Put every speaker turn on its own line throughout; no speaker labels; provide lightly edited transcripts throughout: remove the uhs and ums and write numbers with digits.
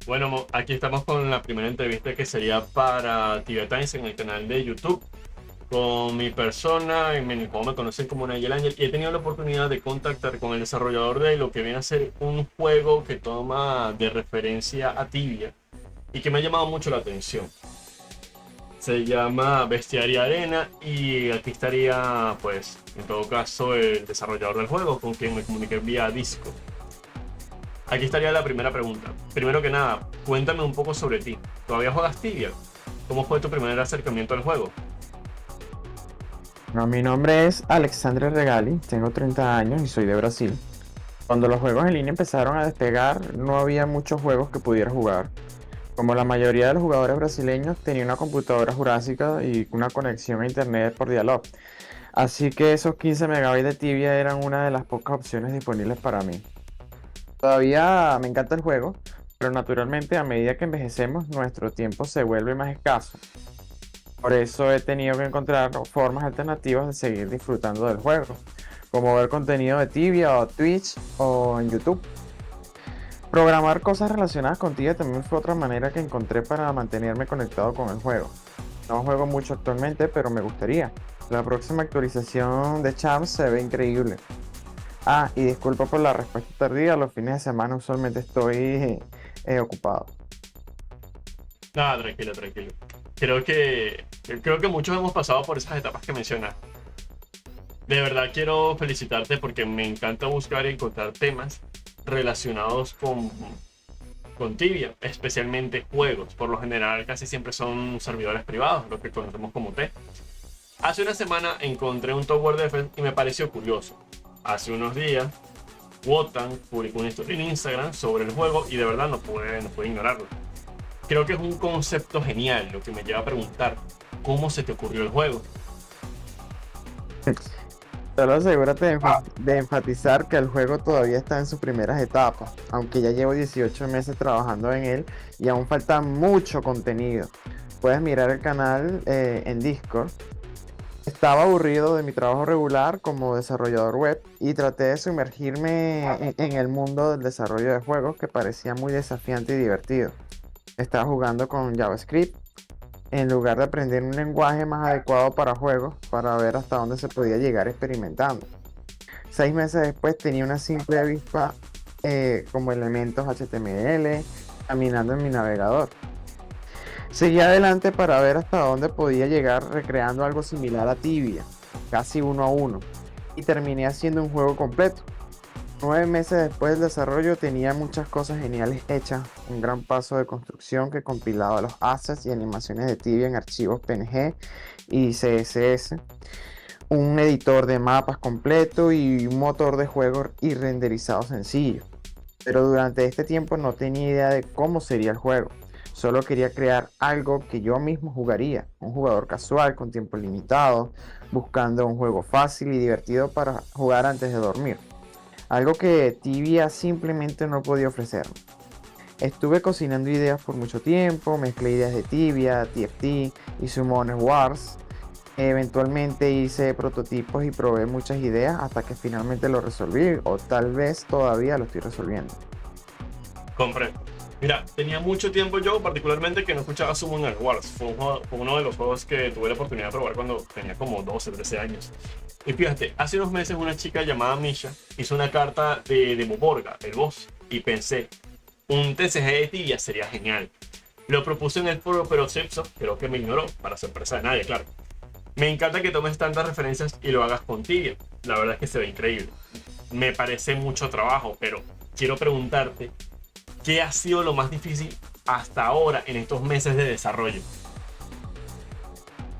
Bueno, aquí estamos con la primera entrevista que sería para Tibia Times en el canal de YouTube. Con mi persona, en el juego me conocen como Nigel Angel, y he tenido la oportunidad de contactar con el desarrollador de lo que viene a ser un juego que toma de referencia a Tibia y que me ha llamado mucho la atención. Se llama Bestiaria Arena y aquí estaría, pues, en todo caso, el desarrollador del juego con quien me comuniqué vía Discord. Aquí estaría la primera pregunta. Primero que nada, cuéntame un poco sobre ti. ¿Todavía juegas Tibia? ¿Cómo fue tu primer acercamiento al juego?
No, mi nombre es Alexandre Regali, tengo 30 años y soy de Brasil. Cuando los juegos en línea empezaron a despegar, no había muchos juegos que pudiera jugar. Como la mayoría de los jugadores brasileños, tenía una computadora jurásica y una conexión a internet por dial-up. Así que esos 15 megabytes de Tibia eran una de las pocas opciones disponibles para mí. Todavía me encanta el juego, pero naturalmente a medida que envejecemos, nuestro tiempo se vuelve más escaso. Por eso he tenido que encontrar formas alternativas de seguir disfrutando del juego, como ver contenido de Tibia o Twitch o en YouTube. Programar cosas relacionadas con Tibia también fue otra manera que encontré para mantenerme conectado con el juego. No juego mucho actualmente, pero me gustaría. La próxima actualización de Champs se ve increíble. Ah, y disculpa por la respuesta tardía, los fines de semana usualmente estoy ocupado.
Nada, tranquilo, tranquilo. Creo que, creo que muchos hemos pasado por esas etapas que mencionas. De verdad quiero felicitarte porque me encanta buscar y encontrar temas relacionados con Tibia, especialmente juegos. Por lo general casi siempre son servidores privados, lo que conocemos como T. Hace una semana encontré un Tower Defense y me pareció curioso. Hace unos días, Wotan publicó una historia en Instagram sobre el juego y de verdad no pude ignorarlo. Creo que es un concepto genial, lo que me lleva a preguntar, ¿cómo se te ocurrió el juego?
Solo asegúrate de enfatizar que el juego todavía está en sus primeras etapas, aunque ya llevo 18 meses trabajando en él y aún falta mucho contenido. Puedes mirar el canal en Discord. Estaba aburrido de mi trabajo regular como desarrollador web y traté de sumergirme en el mundo del desarrollo de juegos que parecía muy desafiante y divertido. Estaba jugando con JavaScript en lugar de aprender un lenguaje más adecuado para juegos para ver hasta dónde se podía llegar experimentando. 6 meses después tenía una simple avispa como elementos HTML caminando en mi navegador. Seguí adelante para ver hasta dónde podía llegar recreando algo similar a Tibia, casi uno a uno, y terminé haciendo un juego completo. 9 meses después del desarrollo tenía muchas cosas geniales hechas, un gran paso de construcción que compilaba los assets y animaciones de Tibia en archivos PNG y CSS, un editor de mapas completo y un motor de juego y renderizado sencillo. Pero durante este tiempo no tenía idea de cómo sería el juego. Solo quería crear algo que yo mismo jugaría, un jugador casual con tiempo limitado, buscando un juego fácil y divertido para jugar antes de dormir. Algo que Tibia simplemente no podía ofrecerme. Estuve cocinando ideas por mucho tiempo, mezclé ideas de Tibia, TFT y Summoner Wars. Eventualmente hice prototipos y probé muchas ideas hasta que finalmente lo resolví, o tal vez todavía lo estoy resolviendo.
Comprendo. Mira, tenía mucho tiempo yo, particularmente, que no escuchaba Summoner Wars. Fue uno de los juegos que tuve la oportunidad de probar cuando tenía como 12, 13 años. Y fíjate, hace unos meses una chica llamada Misha hizo una carta de Muborga, el boss, y pensé, un TCG de Tibia sería genial. Lo propuse en el foro, pero Sepso creo que me ignoró, para sorpresa de nadie, claro. Me encanta que tomes tantas referencias y lo hagas con Tibia. La verdad es que se ve increíble. Me parece mucho trabajo, pero quiero preguntarte, ¿qué ha sido lo más difícil hasta ahora en estos meses de desarrollo?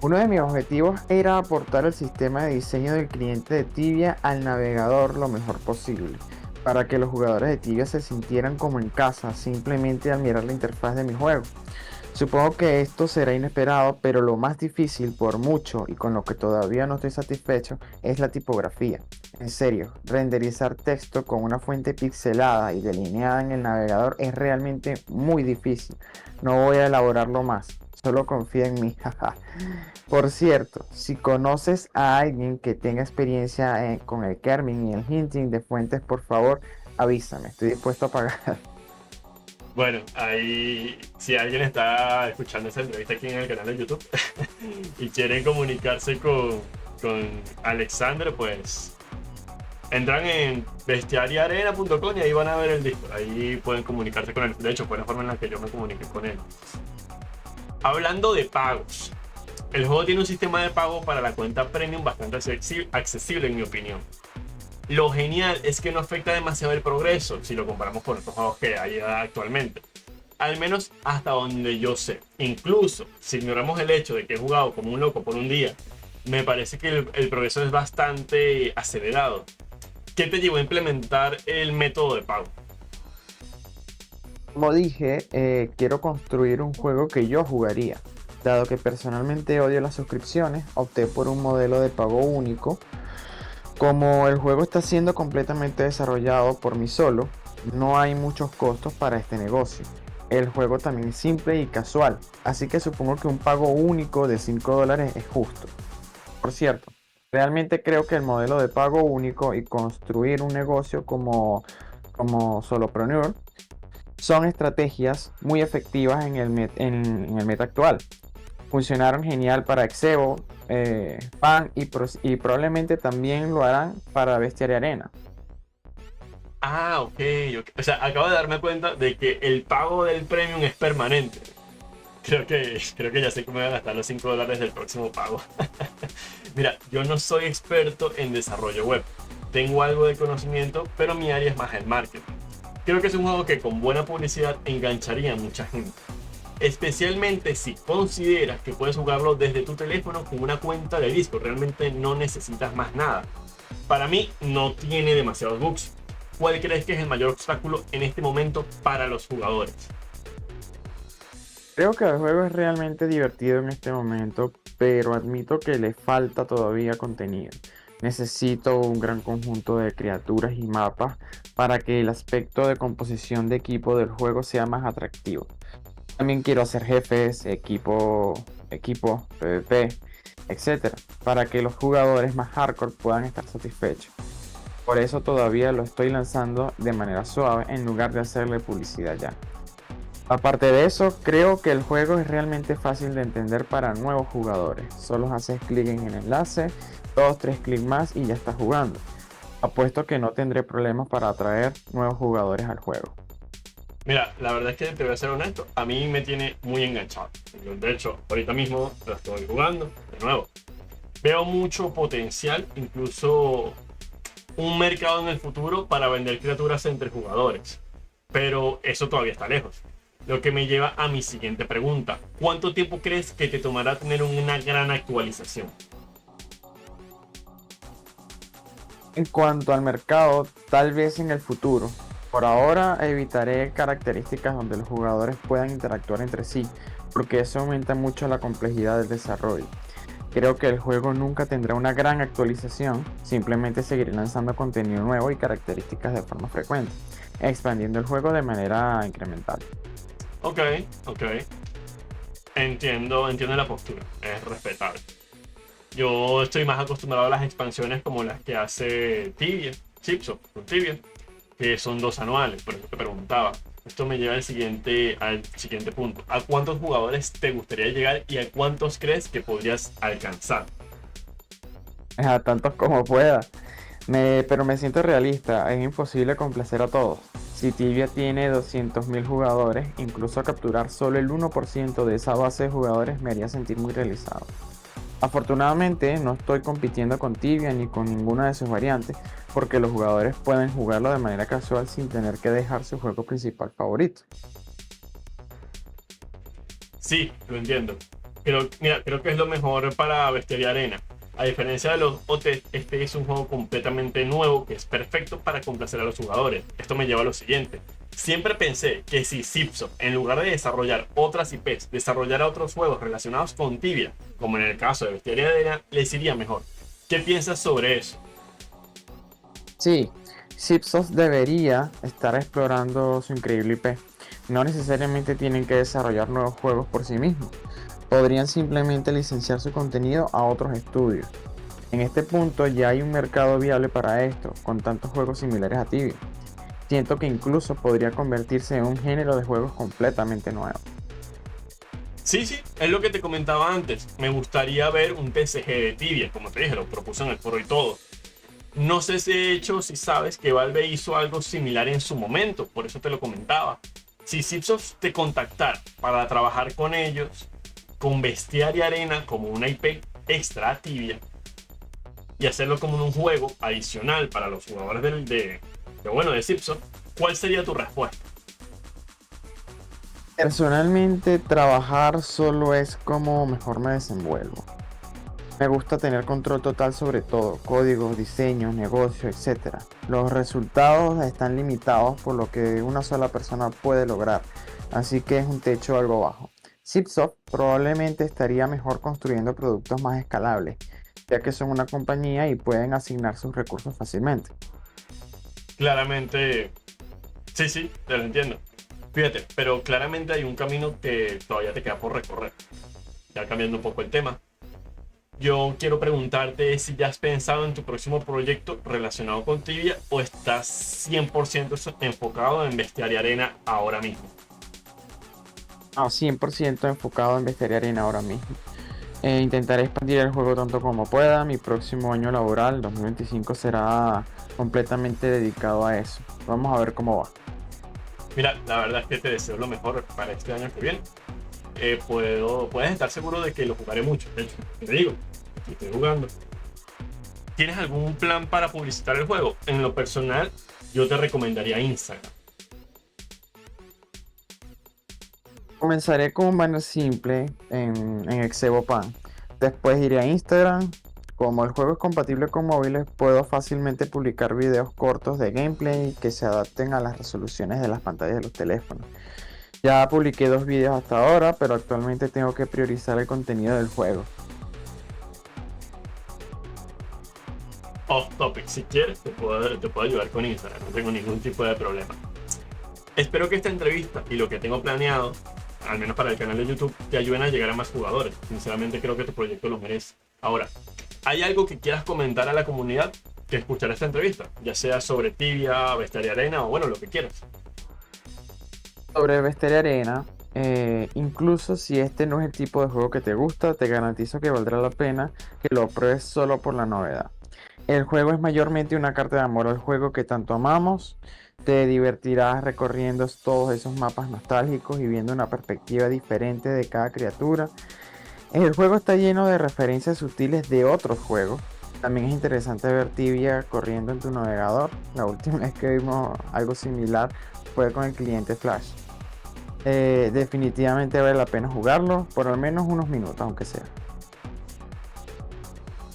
Uno de mis objetivos era aportar el sistema de diseño del cliente de Tibia al navegador lo mejor posible, para que los jugadores de Tibia se sintieran como en casa simplemente al mirar la interfaz de mi juego. Supongo que esto será inesperado, pero lo más difícil por mucho y con lo que todavía no estoy satisfecho es la tipografía. En serio, renderizar texto con una fuente pixelada y delineada en el navegador es realmente muy difícil. No voy a elaborarlo más, solo confía en mí. Por cierto, si conoces a alguien que tenga experiencia con el kerning y el hinting de fuentes, por favor, avísame, estoy dispuesto a pagar.
Bueno, ahí, si alguien está escuchando esa entrevista aquí en el canal de YouTube y quieren comunicarse con Alexander, pues entran en bestiariaarena.com y ahí van a ver el Discord. Ahí pueden comunicarse con él. De hecho, fue la forma en la que yo me comuniqué con él. Hablando de pagos, el juego tiene un sistema de pago para la cuenta premium bastante accesible en mi opinión. Lo genial es que no afecta demasiado el progreso si lo comparamos con otros juegos que hay actualmente. Al menos hasta donde yo sé. Incluso si ignoramos el hecho de que he jugado como un loco por un día, me parece que el progreso es bastante acelerado. ¿Qué te llevó a implementar el método de pago?
Como dije, quiero construir un juego que yo jugaría. Dado que personalmente odio las suscripciones, opté por un modelo de pago único. Como el juego está siendo completamente desarrollado por mí solo, no hay muchos costos para este negocio. El juego también es simple y casual, así que supongo que un pago único de $5 es justo. Por cierto, realmente creo que el modelo de pago único y construir un negocio como solopreneur son estrategias muy efectivas en el meta actual. Funcionaron genial para Exevo, Pan y probablemente también lo harán para Bestiaria Arena.
Ah, ok, ok. O sea, acabo de darme cuenta de que el pago del premium es permanente. Creo que ya sé cómo voy a gastar los $5 del próximo pago. Mira, yo no soy experto en desarrollo web. Tengo algo de conocimiento, pero mi área es más el marketing. Creo que es un juego que con buena publicidad engancharía a mucha gente. Especialmente si consideras que puedes jugarlo desde tu teléfono con una cuenta de Discord. Realmente no necesitas más nada. Para mí no tiene demasiados bugs. ¿Cuál crees que es el mayor obstáculo en este momento para los jugadores?
Creo que el juego es realmente divertido en este momento, pero admito que le falta todavía contenido. Necesito un gran conjunto de criaturas y mapas para que el aspecto de composición de equipo del juego sea más atractivo. También quiero hacer jefes, equipo, PvP, etcétera, para que los jugadores más hardcore puedan estar satisfechos. Por eso todavía lo estoy lanzando de manera suave en lugar de hacerle publicidad ya. Aparte de eso, creo que el juego es realmente fácil de entender para nuevos jugadores. Solo haces clic en el enlace, 2-3 clics más y ya estás jugando. Apuesto que no tendré problemas para atraer nuevos jugadores al juego.
Mira, la verdad es que te voy a ser honesto, a mí me tiene muy enganchado. De hecho, ahorita mismo lo estoy jugando de nuevo. Veo mucho potencial, incluso un mercado en el futuro para vender criaturas entre jugadores. Pero eso todavía está lejos. Lo que me lleva a mi siguiente pregunta. ¿Cuánto tiempo crees que te tomará tener una gran actualización?
En cuanto al mercado, tal vez en el futuro. Por ahora evitaré características donde los jugadores puedan interactuar entre sí, porque eso aumenta mucho la complejidad del desarrollo. Creo que el juego nunca tendrá una gran actualización, simplemente seguiré lanzando contenido nuevo y características de forma frecuente, expandiendo el juego de manera incremental.
Ok, ok. Entiendo la postura. Es respetable. Yo estoy más acostumbrado a las expansiones como las que hace Tibia, Chipso, con Tibia, que son 2 anuales, por eso te preguntaba. Esto me lleva al siguiente punto. ¿A cuántos jugadores te gustaría llegar y a cuántos crees que podrías alcanzar?
A tantos como pueda. Pero me siento realista, es imposible complacer a todos. Si Tibia tiene 200.000 jugadores, incluso capturar solo el 1% de esa base de jugadores me haría sentir muy realizado. Afortunadamente no estoy compitiendo con Tibia ni con ninguna de sus variantes, porque los jugadores pueden jugarlo de manera casual sin tener que dejar su juego principal favorito.
Sí, lo entiendo. Creo que es lo mejor para Bestiaria Arena. A diferencia de los OT, este es un juego completamente nuevo que es perfecto para complacer a los jugadores. Esto me lleva a lo siguiente. Siempre pensé que si Zipso, en lugar de desarrollar otras IPs, desarrollara otros juegos relacionados con Tibia, como en el caso de Bestiaria Arena, les iría mejor. ¿Qué piensas sobre eso?
Sí, Chipsos debería estar explorando su increíble IP. No necesariamente tienen que desarrollar nuevos juegos por sí mismos. Podrían simplemente licenciar su contenido a otros estudios. En este punto ya hay un mercado viable para esto, con tantos juegos similares a Tibia. Siento que incluso podría convertirse en un género de juegos completamente nuevo.
Sí, sí, es lo que te comentaba antes. Me gustaría ver un TCG de Tibia, como te dije, lo propuso en el foro y todo. No sé si de hecho, si sabes que Valve hizo algo similar en su momento, por eso te lo comentaba. Si Zipsoft te contactara para trabajar con ellos, con Bestiaria Arena como una IP extra a Tibia, y hacerlo como un juego adicional para los jugadores de Zipsoft, ¿cuál sería tu respuesta?
Personalmente, trabajar solo es como mejor me desenvuelvo. Me gusta tener control total sobre todo, códigos, diseños, negocios, etc. Los resultados están limitados por lo que una sola persona puede lograr, así que es un techo algo bajo. Zipsoft probablemente estaría mejor construyendo productos más escalables, ya que son una compañía y pueden asignar sus recursos fácilmente.
Claramente, sí, sí, te lo entiendo. Fíjate, pero claramente hay un camino que todavía te queda por recorrer. Ya cambiando un poco el tema. Yo quiero preguntarte si ya has pensado en tu próximo proyecto relacionado con Tibia o estás 100% enfocado en Bestiaria Arena ahora mismo.
100% enfocado en Bestiaria Arena ahora mismo. Intentaré expandir el juego tanto como pueda. Mi próximo año laboral, 2025, será completamente dedicado a eso. Vamos a ver cómo va.
Mira, la verdad es que te deseo lo mejor para este año que viene. Puedes estar seguro de que lo jugaré mucho. De hecho, te digo, estoy jugando. ¿Tienes algún plan para publicitar el juego? En lo personal, yo te recomendaría Instagram.
Comenzaré con un banner simple en Exevopan. Después iré a Instagram. Como el juego es compatible con móviles, puedo fácilmente publicar videos cortos de gameplay que se adapten a las resoluciones de las pantallas de los teléfonos. Ya publiqué 2 videos hasta ahora, pero actualmente tengo que priorizar el contenido del juego.
Off topic, si quieres, te puedo ayudar con Instagram. No tengo ningún tipo de problema. Espero que esta entrevista y lo que tengo planeado, al menos para el canal de YouTube, te ayuden a llegar a más jugadores. Sinceramente creo que tu proyecto lo merece. Ahora, ¿hay algo que quieras comentar a la comunidad que escuchará esta entrevista? Ya sea sobre Tibia, Bestiaria Arena o bueno, lo que quieras.
Sobre Bestiaria Arena, incluso si este no es el tipo de juego que te gusta, te garantizo que valdrá la pena que lo pruebes solo por la novedad. El juego es mayormente una carta de amor al juego que tanto amamos. Te divertirás recorriendo todos esos mapas nostálgicos y viendo una perspectiva diferente de cada criatura. El juego está lleno de referencias sutiles de otros juegos. También es interesante ver Tibia corriendo en tu navegador. La última vez que vimos algo similar fue con el cliente Flash. Definitivamente vale la pena jugarlo por al menos unos minutos, aunque sea.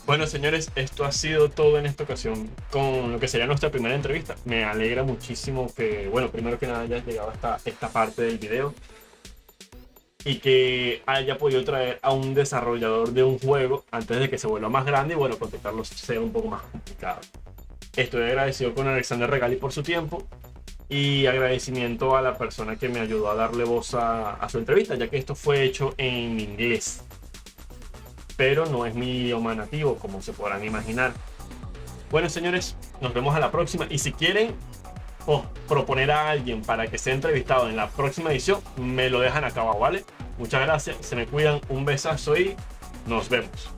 Bueno, señores, esto ha sido todo en esta ocasión con lo que sería nuestra primera entrevista. Me alegra muchísimo que, bueno, primero que nada hayas llegado hasta esta parte del video y que haya podido traer a un desarrollador de un juego antes de que se vuelva más grande y, bueno, contactarlo sea un poco más complicado. Estoy agradecido con Alexander Regali por su tiempo y agradecimiento a la persona que me ayudó a darle voz a su entrevista, ya que esto fue hecho en inglés, pero no es mi idioma nativo, como se podrán imaginar. Bueno, señores, nos vemos a la próxima. Y si quieren proponer a alguien para que sea entrevistado en la próxima edición, me lo dejan acá abajo, ¿vale? Muchas gracias, se me cuidan, un besazo y nos vemos.